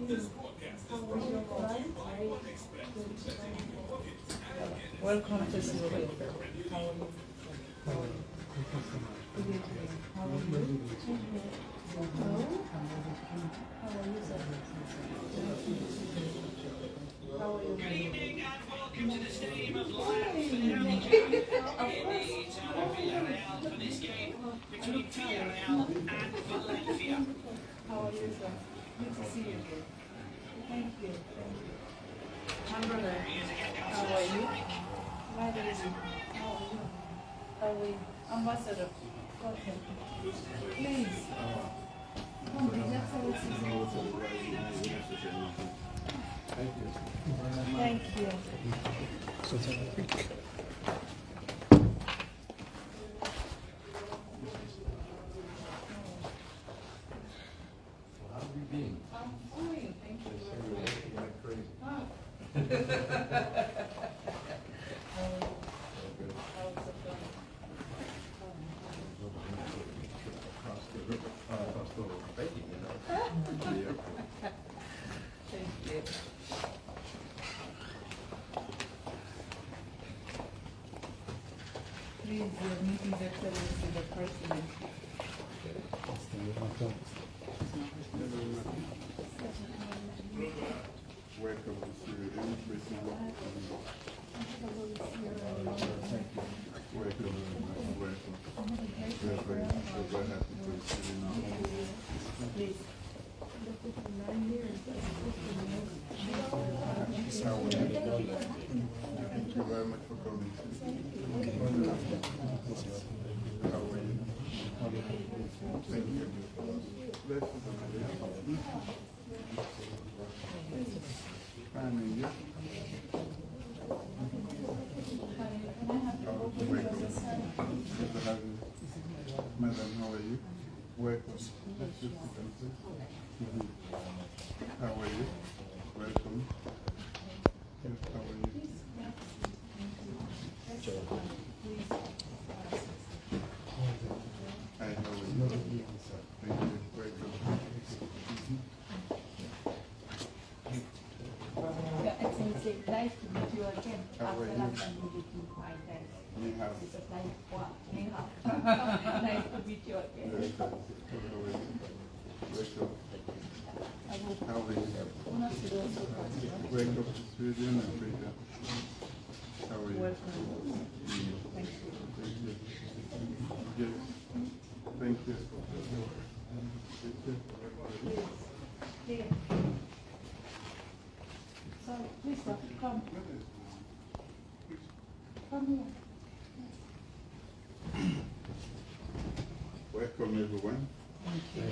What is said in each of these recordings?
Welcome to Syria. How are you? How are you? Good evening and welcome to the Stadium of Light for the Villarreal for this game between Villarreal and Valencia. How are you, sir? Good to see you. Thank you. My brother, how are you? My lady, how are you? How are you? Ambassador, welcome. Please. Come, His Excellency. Thank you. Thank you. How have you been? I'm fine, thank you. Like crazy. Across the river, across the bay, you know. Yeah. Thank you. Please, your meeting His Excellency the President. Welcome to Syria. Welcome. Welcome. We're very happy to see you now. Please. Thank you very much for coming. How are you? Thank you. Bless you. Fine, and you? Welcome. Good to have you. Madam, how are you? Welcome. How are you? Welcome. Yes, how are you? Hi, how are you? Thank you. Welcome. Your Excellency, nice to meet you again. How are After you? last time we did you fine, thanks. Ni hao. It's a nice walk. Ni hao. Nice to meet you again. Welcome. How are you? Welcome to Sweden and Freetown. How are you? Welcome. Thank you. Yes. Thank you. Here. So, please, sir, come. Come here. Welcome everyone. Thank you.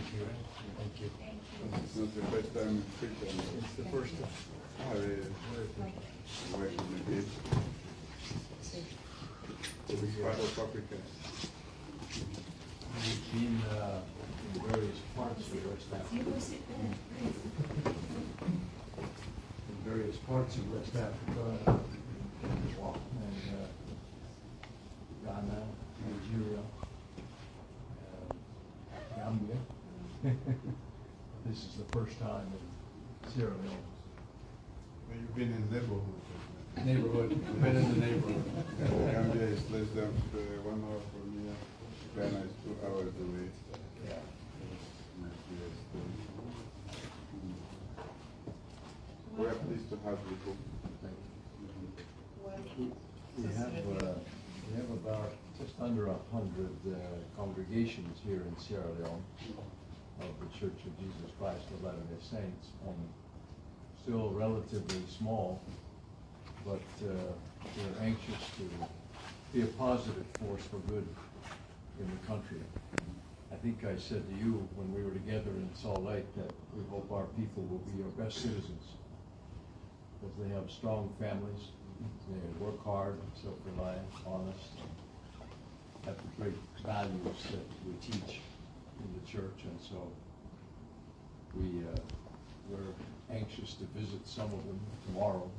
Thank you. It's not the first time in Freetown. It's the first time. Welcome again. To this part of Africa. We've been in various parts of West Africa. In various parts of West Africa, and Ghana, Nigeria, Gambia. This is the first time in Sierra Leone. Well, you've been in neighborhood. Neighborhood, been in the neighborhood. Gambia is less than 1 hour from here. Ghana is 2 hours away. Yeah. Nigeria is we are pleased to have you. We have about just under 100 congregations here in Sierra Leone of the Church of Jesus Christ of Latter-day Saints, and still relatively small, but we're anxious to be a positive force for good in the country. I think I said to you when we were together in Salt Lake that we hope our people will be our best citizens, because they have strong families, they work hard, self-reliant, honest, have the great values that we teach in the church, and so we're anxious to visit some of them tomorrow.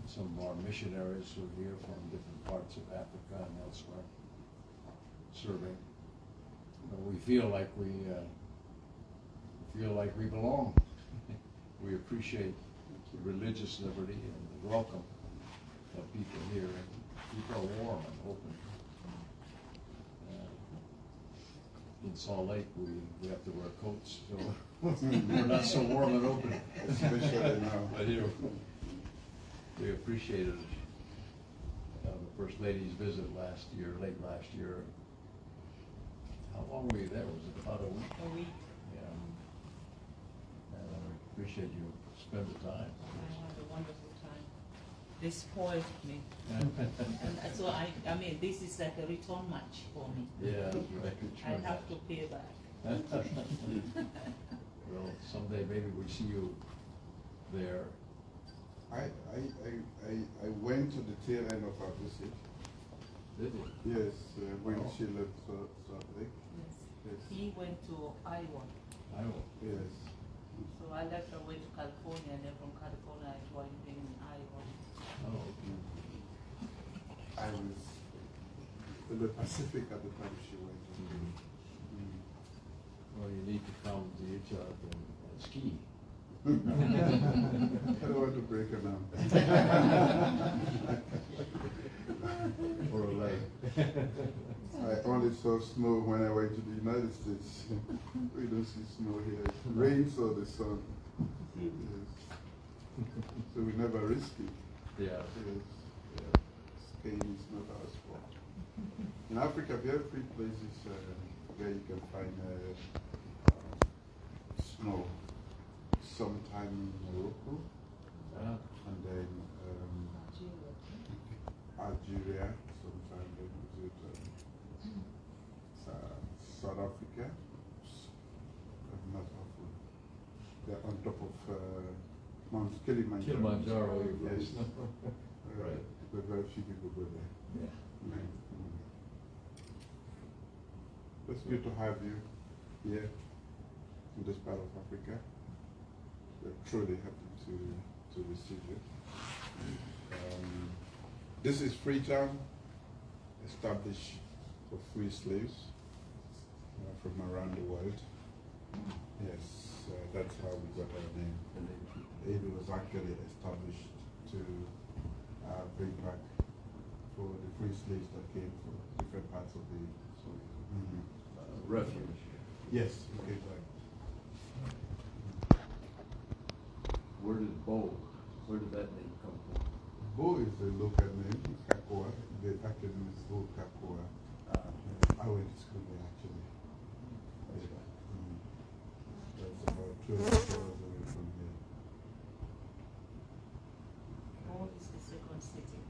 Some of our missionaries who are here from different parts of Africa and elsewhere serving. We feel like we belong. we appreciate the religious liberty and the welcome of people here, and people are warm and open. In Salt Lake, we have to wear coats, so we're not so warm and open. Especially now. But here, we appreciated the First Lady's visit late last year. How long were you there? Was it about a week? A week. Yeah. And I appreciate you spend the time. I had a wonderful time. They spoiled me. And so I mean, this is like a return match for me. Yeah, right. I have to pay back. Well, someday maybe we see you there. I went to the tail end of our visit. Did you? Yes, when she left Salt Lake. Yes. Yes. He went to Iowa. Iowa. Yes. So I left away to California, and then from California I joined him in Iowa. Oh, okay. I was in the Pacific at the time she went. Well, you need to come to each other and ski. I don't want to break her now. Or a leg. I only saw snow when I went to the United States. We don't see snow here. It rains or the sun. Yes. So we never risk it. Yeah. Yes. Skiing is not our sport. In Africa, there are 3 places where you can find snow. Sometime in Morocco, and then Algeria, sometime then South Africa. Not often. They're on top of Mount Kilimanjaro. Kilimanjaro, yes. Right. But very few people go there. Yeah. It's good to have you here in this part of Africa. We're truly happy to receive you. This is Freetown, established for free slaves from around the world. Yes, that's how we got our name. It was actually established to bring back for the free slaves that came from different parts of the Refuge. Yes, we came back. Where did that name come from? Bo is the local name, Kakoa. The actual name is Bo Kakoa. I went to school there actually. That's right. That's about 12 hours away from here. What is the second city?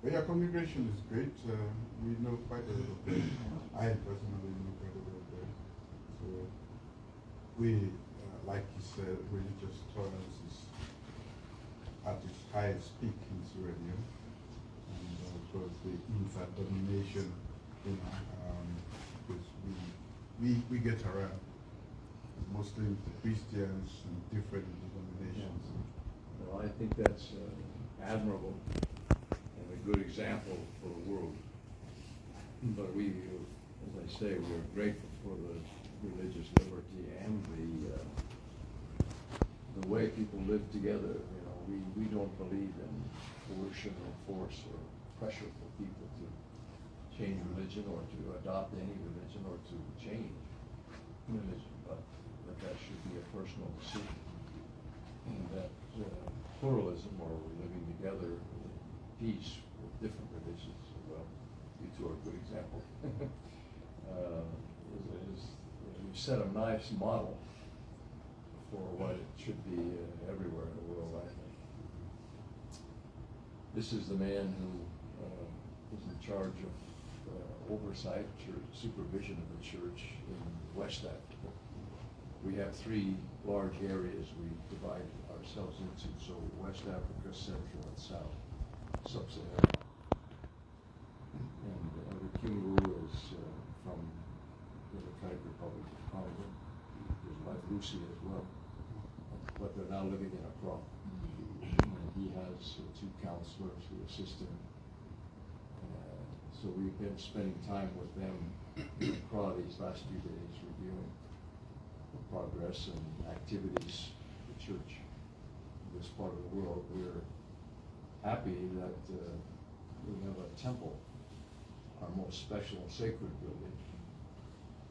But your congregation is great. We know quite a lot of them. I personally know quite a lot of them. So we, like you said, religious tolerance is at its highest peak in Sierra Leone. And of course the inter-domination, because we get around Muslims, Christians, and different denominations. Well, I think that's admirable and a good example for the world. But we, as I say, we're grateful for the religious liberty and the way people live together. You know, we don't believe in coercion or force or pressure for people to change religion or to adopt any religion or to change religion, but that should be a personal decision. And that pluralism or living together in peace with different religions, well, you two are a good example. You set a nice model for what it should be everywhere in the world, I think. This is the man who is in charge of oversight, supervision of the church in West Africa. We have 3 large areas we divide ourselves into, so West Africa, Central and South, Sub-Saharan. And Rikungu is from the Democratic Republic of Congo. His wife Lucy as well, but they're now living in Accra. And he has 2 counselors who assist him. So we've been spending time with them in Accra these last few days reviewing. progress and activities of the church in this part of the world. We're happy that we have a temple, our most special and sacred building,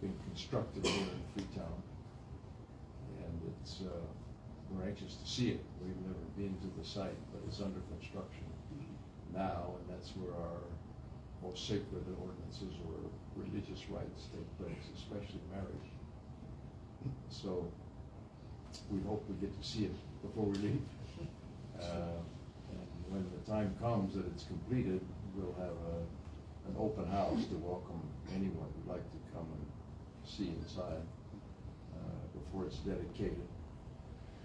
being constructed here in Freetown. And it's, we're anxious to see it. We've never been to the site, but it's under construction now, and that's where our most sacred ordinances or religious rites take place, especially marriage. So we hope we get to see it before we leave. And when the time comes that it's completed, we'll have an open house to welcome anyone who'd like to come and see inside before it's dedicated.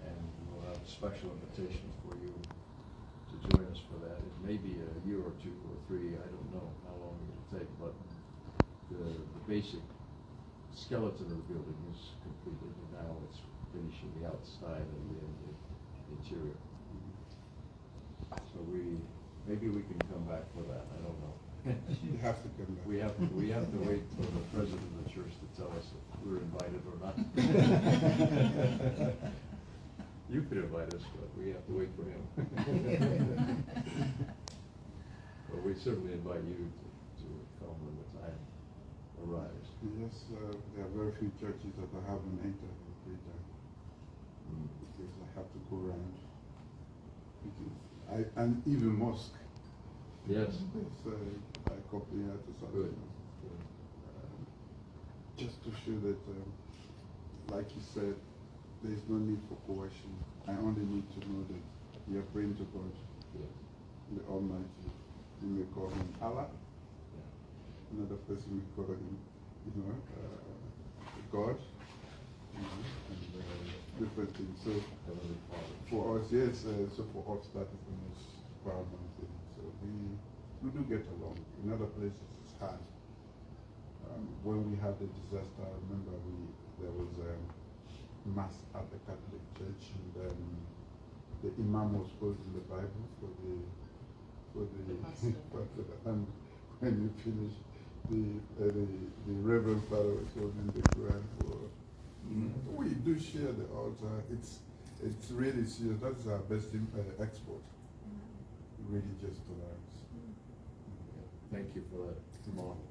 And we'll have a special invitation for you to join us for that. It may be a year or two or three, I don't know how long it'll take, but the basic skeleton of the building is completed, and now it's finishing the outside and the interior. So maybe we can come back for that, I don't know. You have to come back. We have to wait for the president of the church to tell us if we're invited or not. You could invite us, but we have to wait for him. But we certainly invite you to come when the time arrives. Yes, there are very few churches that I haven't entered in Freetown because I have to go around. And even mosque. Yes. I accompany her to something. Good. Just to show that, like you said, there is no need for coercion. I only need to know that we are praying to God, the Almighty. You may call him Allah. Another person may call him, God. And different things. So for us, yes. So for us, that is the most paramount thing. So we do get along. In other places, it's hard. When we had the disaster, I remember there was mass at the Catholic Church, and then the imam was quoting the Bible for the and when you finish, the Reverend Father was holding the Quran for. We do share the altar. It's really serious. That's our best export. Religious tolerance. Thank you for that model.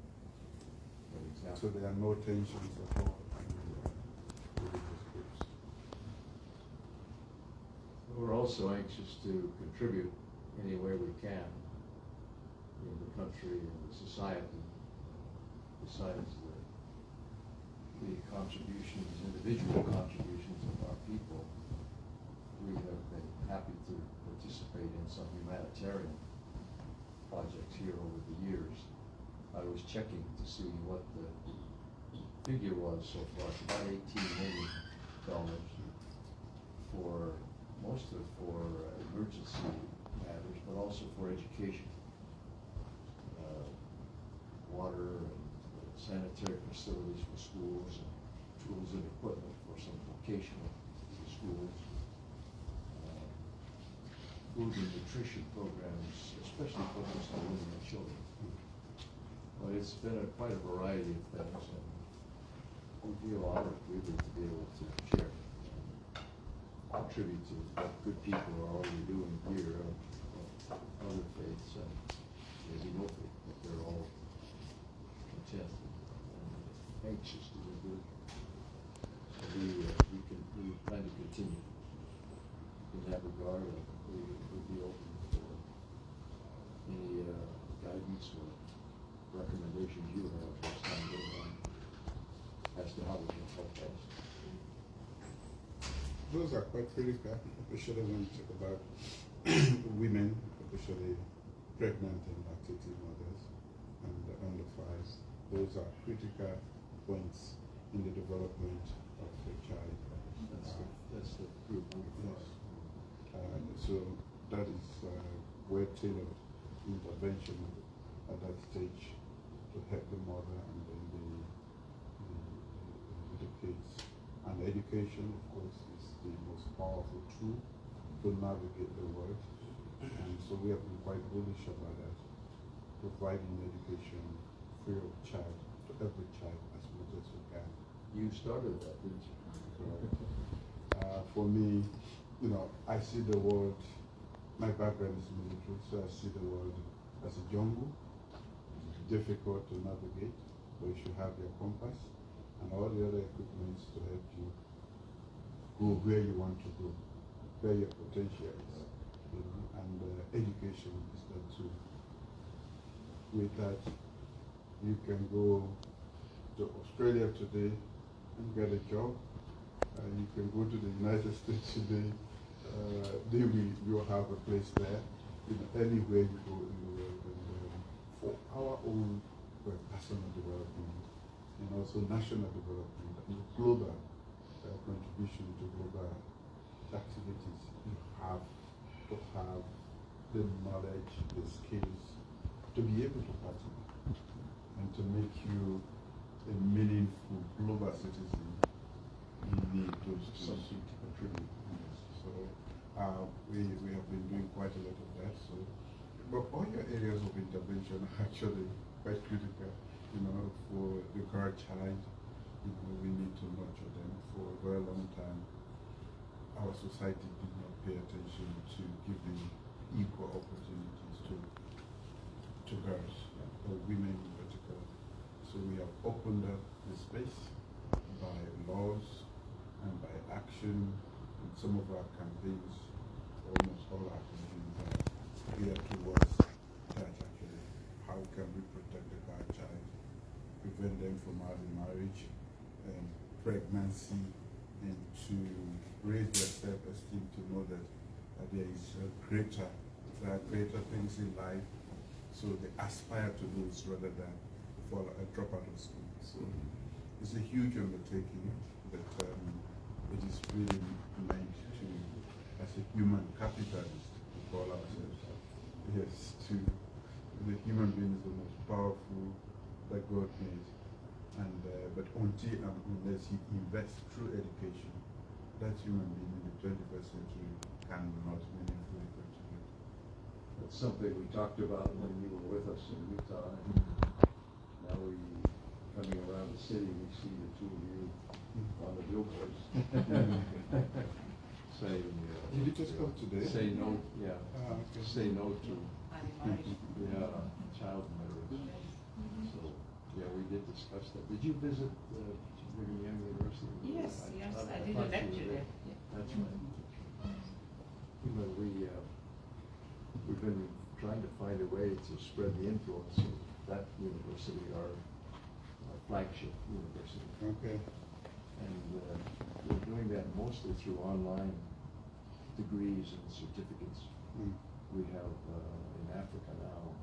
So there are no tensions at all in religious groups. We're also anxious to contribute any way we can in the country and the society, besides the contributions, individual contributions of our people. We have been happy to participate in some humanitarian projects here over the years. I was checking to see what the figure was so far. It's about $18 million for emergency matters, but also for education, water and sanitary facilities for schools, and tools and equipment for some vocational schools, food and nutrition programs, especially focused on women and children. But it's been quite a variety of things, and we feel honored really to be able to share and contribute to what good people are already doing here of other faiths and maybe no faith, but they're all content and anxious to do good. So we plan to continue in that regard, and we'll be open for any guidance or recommendations you have as time goes on as to how we can help us. Those are quite critical, especially when you talk about women, especially pregnant and lactating mothers and under 5s. Those are critical points in the development of the child. That's the group. Yes. So that is where tailored intervention at that stage to help the mother and then the kids. And education, of course, is the most powerful tool to navigate the world. And so we have been quite bullish about that, providing education free of charge to every child as much as we can. You started that, didn't you? For me, you know, I see the world, my background is military, so I see the world as a jungle. It's difficult to navigate, but you should have your compass and all the other equipment to help you go where you want to go, where your potential is, you know, and education is that too. With that, you can go to Australia today and get a job. You can go to the United States today. They will have a place there. You know, anywhere you go in the world. And for our own personal development and also national development and global contribution to global activities, you have to have the knowledge, the skills to be able to participate and to make you a meaningful global citizen. You need those something to contribute. So we have been doing quite a lot of that. So, but all your areas of intervention are actually quite critical. You know, for the girl child, you know, we need to nurture them. For a very long time, our society did not pay attention to giving equal opportunities to girls or women in particular. So we have opened up the space by laws and by action, and some of our campaigns, almost all our campaigns are geared towards that actually. How can we protect the girl child, prevent them from having marriage and pregnancy, and to raise their self-esteem to know that there are greater things in life, so they aspire to those rather than drop out of school. So it's a huge undertaking, but it is really meant to, as a human capitalist, to call ourselves, yes, to the human being is the most powerful that God made, and but until and unless he invests through education, that human being in the 21st century cannot meaningfully contribute. That's something we talked about when you were with us in Utah. Now we coming around the city, we see the two of you on the billboards saying, Did you just come today? say no, yeah, Okay. say no to Marriage. child marriage. So yeah, we did discuss that. Did you visit Brigham Young University? Yes, yes, I did a thought you lecture were there. That's right. You know, we've been trying to find a way to spread the influence of that university, our flagship university. Okay. And we're doing that mostly through online degrees and certificates. Mm. We have in Africa now,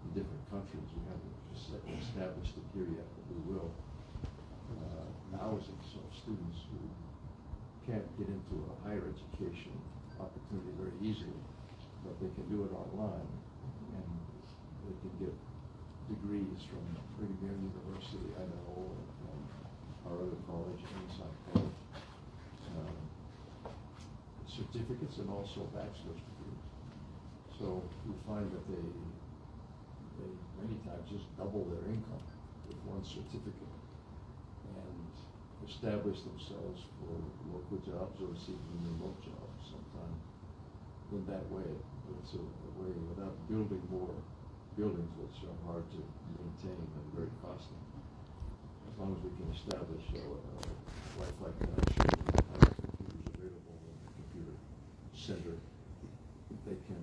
in different countries, we haven't established it here yet, but we will. Thousands of students who can't get into a higher education opportunity very easily, but they can do it online, and they can get degrees from Brigham Young University, Idaho, and our other college, South College, certificates and also bachelor's degrees. So we find that they many times just double their income with one certificate and establish themselves for local jobs or even remote jobs sometimes in that way. But it's a way without building more buildings, which are hard to maintain and very costly. As long as we can establish a Wi-Fi connection and have computers available in the computer center, they can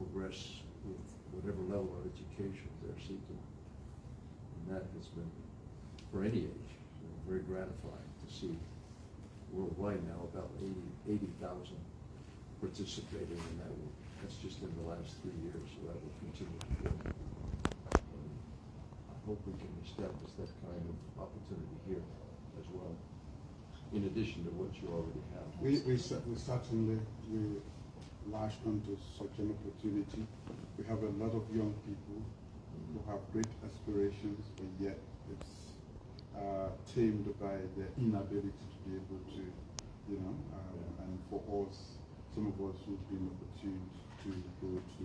progress with whatever level of education they're seeking. And that has been, for any age, very gratifying to see worldwide now about 80,000 participating in that. That's just in the last 3 years, so that will continue to grow. I hope we can establish that kind of opportunity here as well, in addition to what you already have. We certainly latched onto such an opportunity. We have a lot of young people who have great aspirations, but yet it's tamed by their inability to be able to, and for us, some of us who've been opportune to go to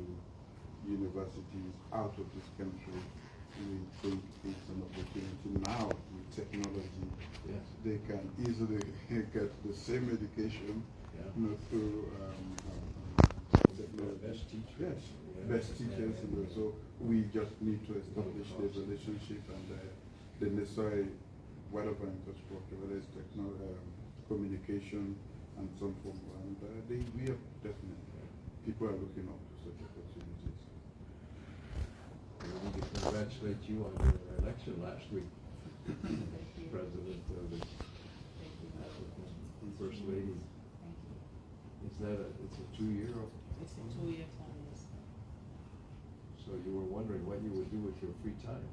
universities out of this country, we think it's an opportunity now with technology. Yes. They can easily get the same education, Yeah. you know, through The best teachers. Yes, Yeah. best teachers. You know, so we just need to establish the relationship and the necessary whatever infrastructure, whether it's communication and some form. And we are definitely people are looking up to such opportunities. We need to congratulate you on your election last week. Thank you. President of the Thank you. First Lady. Thank you. Is that it's a 2-year? It's a 2-year term, yes. So you were wondering what you would do with your free time.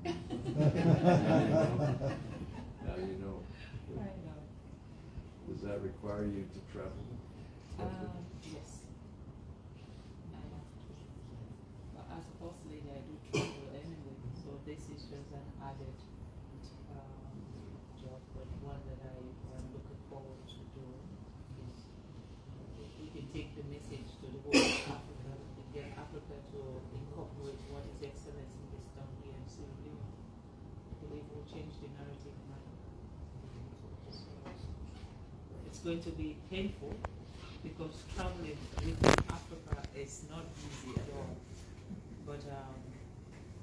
Now you know. I know. Does that require you to travel? Yes. I have to. But as a first lady, I do travel anyway, so this is just an added job, but one that I am looking forward to doing. We can take the message to the whole of Africa, and get Africa to incorporate what His Excellency has done here in Sierra Leone. I believe will change the narrative in Africa. It's going to be painful because traveling within Africa is not easy at all. But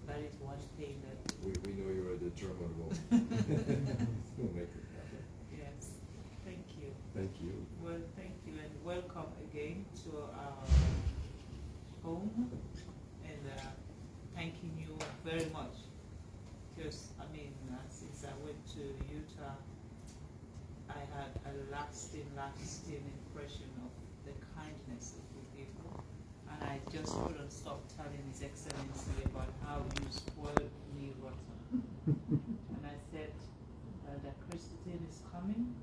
that is one thing that. We know you're a determinable. We'll make it happen. Yes. Thank you. Thank you. Well, thank you and welcome again to our home, and thanking you very much. Because I mean, since I went to Utah, I had a lasting impression of the kindness of the people, and I just couldn't stop telling His Excellency about how you spoiled me rotten. And I said that Christofferson is coming.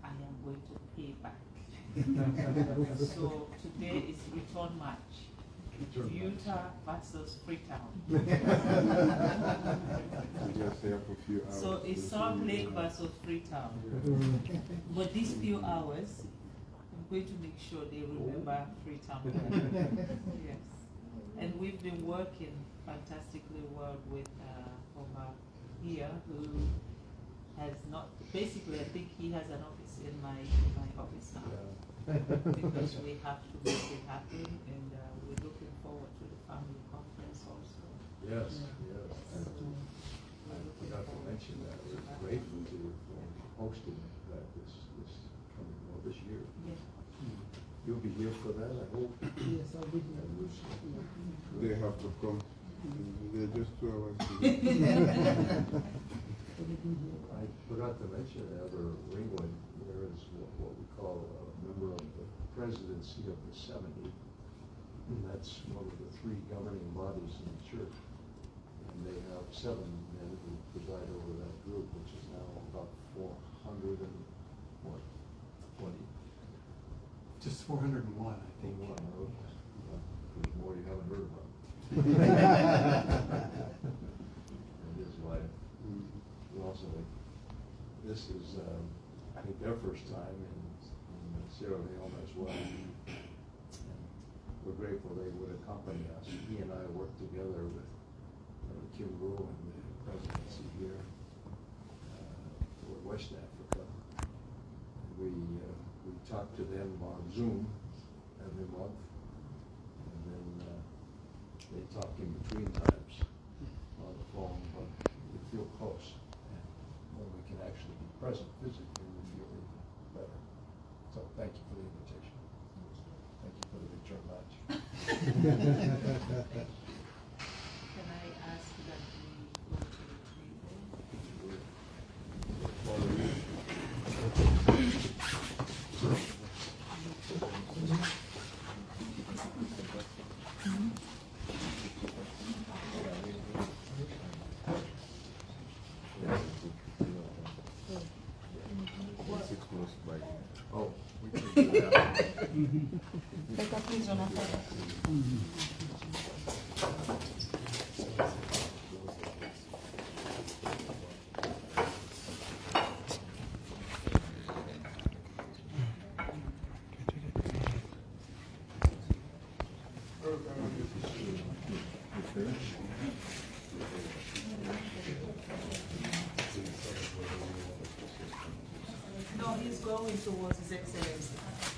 I am going to pay back. So today is return match. Utah versus Freetown. So it's Salt Lake versus Freetown. But these few hours, I'm going to make sure they remember Freetown well. Yes. And we've been working fantastically well with Oma here, who has not, basically I think he has an office in my office now. Because we have to make it happen, and we're looking forward to the family conference also. Yes, yes. I forgot to mention that. We're grateful to you for hosting that this year. Yeah. You'll be here for that, I hope. Yes, I'll be here. They have to come. They're just 2 hours. I forgot to mention the other Ringwood. There is what we call a member of the presidency of the 70. And that's one of the 3 governing bodies in the church. And they have 7 men who preside over that group, which is now about 400 and what, 20? Just 401, I think. There's more you haven't heard about. And his wife. Also, this is, I think, their first time in Sierra Leone as well. And we're grateful they would accompany us. He and I worked together with Kim Wu and the presidency here for West Africa. We talk to them on Zoom every month, and then they talk in between times on the phone, but we feel close. When we can actually be present physically, we feel even better. So thank you for the invitation. Thank you for the return match. Can I ask that we go to the table? Oh, we can do that. going towards His Excellency.